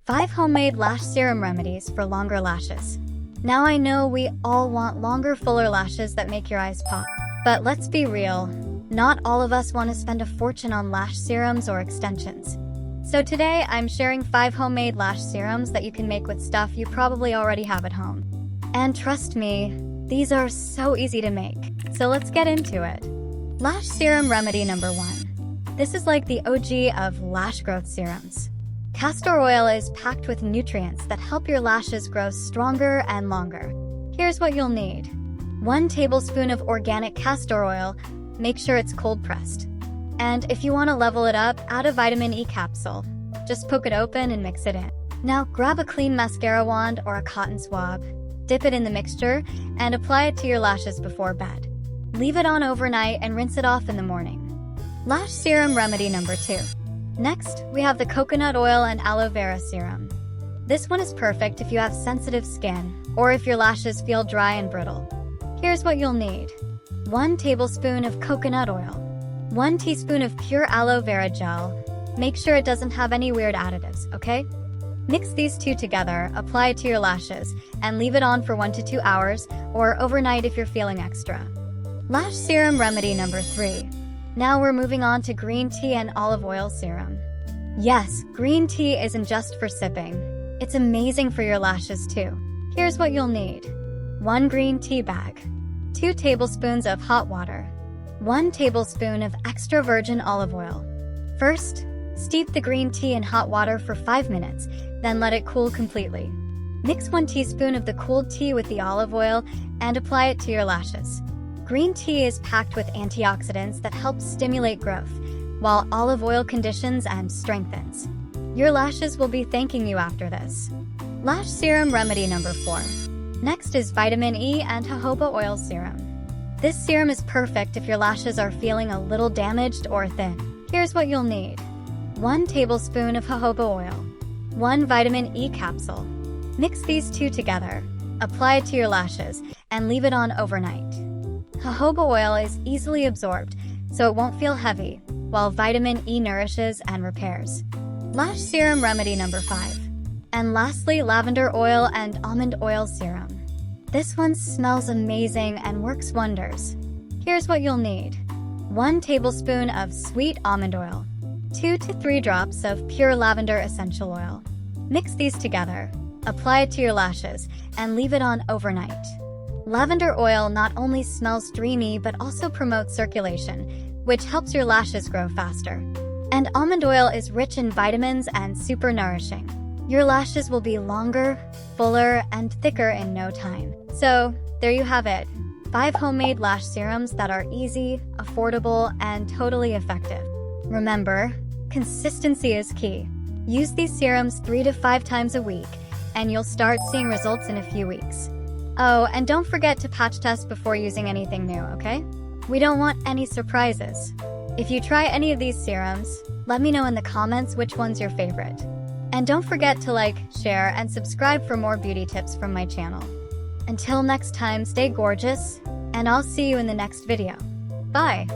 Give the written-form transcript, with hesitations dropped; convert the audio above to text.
5 homemade lash serum remedies for longer lashes. Now I know we all want longer, fuller lashes that make your eyes pop. But let's be real, not all of us want to spend a fortune on lash serums or extensions. So today I'm sharing 5 homemade lash serums that you can make with stuff you probably already have at home. And trust me, these are so easy to make. So let's get into it. Lash serum remedy number 1. This is like the OG of lash growth serums. Castor oil is packed with nutrients that help your lashes grow stronger and longer. Here's what you'll need. 1 tablespoon of organic castor oil. Make sure it's cold pressed. And if you want to level it up, add a vitamin E capsule. Just poke it open and mix it in. Now grab a clean mascara wand or a cotton swab. Dip it in the mixture and apply it to your lashes before bed. Leave it on overnight and rinse it off in the morning. Lash serum remedy number 2. Next, we have the coconut oil and aloe vera serum. This one is perfect if you have sensitive skin or if your lashes feel dry and brittle. Here's what you'll need. 1 tablespoon of coconut oil. 1 teaspoon of pure aloe vera gel. Make sure it doesn't have any weird additives, okay? Mix these two together, apply it to your lashes, and leave it on for 1 to 2 hours or overnight if you're feeling extra. Lash serum remedy number 3. Now we're moving on to green tea and olive oil serum. Yes, green tea isn't just for sipping. It's amazing for your lashes too. Here's what you'll need. 1 green tea bag. 2 tablespoons of hot water. 1 tablespoon of extra virgin olive oil. First, steep the green tea in hot water for 5 minutes, then let it cool completely. Mix 1 teaspoon of the cooled tea with the olive oil and apply it to your lashes. Green tea is packed with antioxidants that help stimulate growth, while olive oil conditions and strengthens. Your lashes will be thanking you after this. Lash serum remedy number 4. Next is vitamin E and jojoba oil serum. This serum is perfect if your lashes are feeling a little damaged or thin. Here's what you'll need. 1 tablespoon of jojoba oil. 1 vitamin E capsule. Mix these two together, apply it to your lashes, and leave it on overnight. Jojoba oil is easily absorbed, so it won't feel heavy, while vitamin E nourishes and repairs. Lash serum remedy number 5. And lastly, lavender oil and almond oil serum. This one smells amazing and works wonders. Here's what you'll need. 1 tablespoon of sweet almond oil. 2 to 3 drops of pure lavender essential oil. Mix these together, apply it to your lashes, and leave it on overnight. Lavender oil not only smells dreamy but also promotes circulation, which helps your lashes grow faster. And almond oil is rich in vitamins and super nourishing. Your lashes will be longer, fuller, and thicker in no time. So, there you have it. 5 homemade lash serums that are easy, affordable, and totally effective. Remember, consistency is key. Use these serums 3 to 5 times a week, and you'll start seeing results in a few weeks. Oh, and don't forget to patch test before using anything new, okay? We don't want any surprises. If you try any of these serums, let me know in the comments which one's your favorite. And don't forget to like, share, and subscribe for more beauty tips from my channel. Until next time, stay gorgeous, and I'll see you in the next video. Bye!